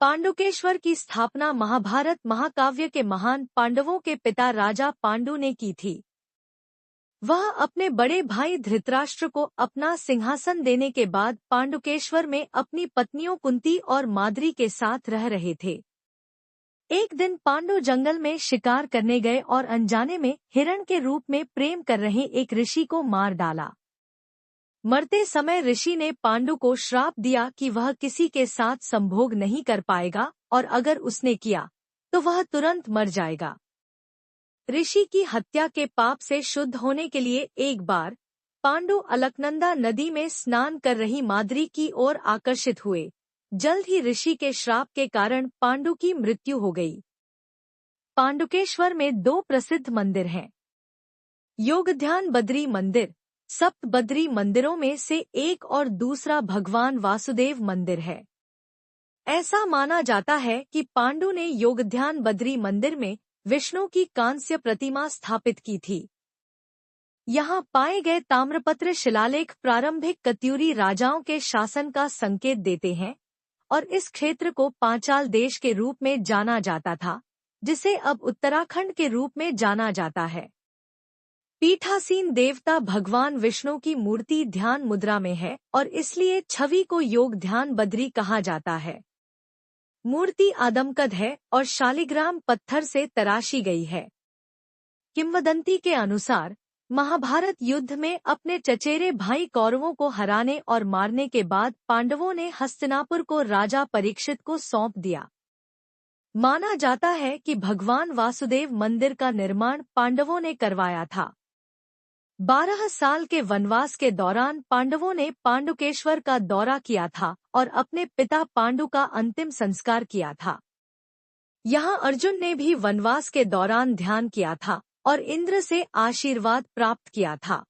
पांडुकेश्वर की स्थापना महाभारत महाकाव्य के महान पांडवों के पिता राजा पांडु ने की थी। वह अपने बड़े भाई धृतराष्ट्र को अपना सिंहासन देने के बाद पांडुकेश्वर में अपनी पत्नियों कुंती और माद्री के साथ रह रहे थे। एक दिन पांडु जंगल में शिकार करने गए और अनजाने में हिरण के रूप में प्रेम कर रहे एक ऋषि को मार डाला। मरते समय ऋषि ने पांडु को श्राप दिया कि वह किसी के साथ संभोग नहीं कर पाएगा और अगर उसने किया तो वह तुरंत मर जाएगा। ऋषि की हत्या के पाप से शुद्ध होने के लिए एक बार पांडु अलकनंदा नदी में स्नान कर रही माद्री की ओर आकर्षित हुए। जल्द ही ऋषि के श्राप के कारण पांडु की मृत्यु हो गई। पांडुकेश्वर में 2 प्रसिद्ध मंदिर हैं। योगध्यान बद्री मंदिर सप्त बद्री मंदिरों में से एक और दूसरा भगवान वासुदेव मंदिर है। ऐसा माना जाता है कि पांडु ने योगध्यान बद्री मंदिर में विष्णु की कांस्य प्रतिमा स्थापित की थी। यहाँ पाए गए ताम्रपत्र शिलालेख प्रारंभिक कत्यूरी राजाओं के शासन का संकेत देते हैं और इस क्षेत्र को पांचाल देश के रूप में जाना जाता था, जिसे अब उत्तराखंड के रूप में जाना जाता है। पीठासीन देवता भगवान विष्णु की मूर्ति ध्यान मुद्रा में है और इसलिए छवि को योग ध्यान बद्री कहा जाता है। मूर्ति आदमकद है और शालिग्राम पत्थर से तराशी गई है। किंवदंती के अनुसार महाभारत युद्ध में अपने चचेरे भाई कौरवों को हराने और मारने के बाद पांडवों ने हस्तिनापुर को राजा परीक्षित को सौंप दिया। माना जाता है कि भगवान वासुदेव मंदिर का निर्माण पांडवों ने करवाया था। 12 साल के वनवास के दौरान पांडवों ने पांडुकेश्वर का दौरा किया था और अपने पिता पांडु का अंतिम संस्कार किया था। यहाँ अर्जुन ने भी वनवास के दौरान ध्यान किया था और इंद्र से आशीर्वाद प्राप्त किया था।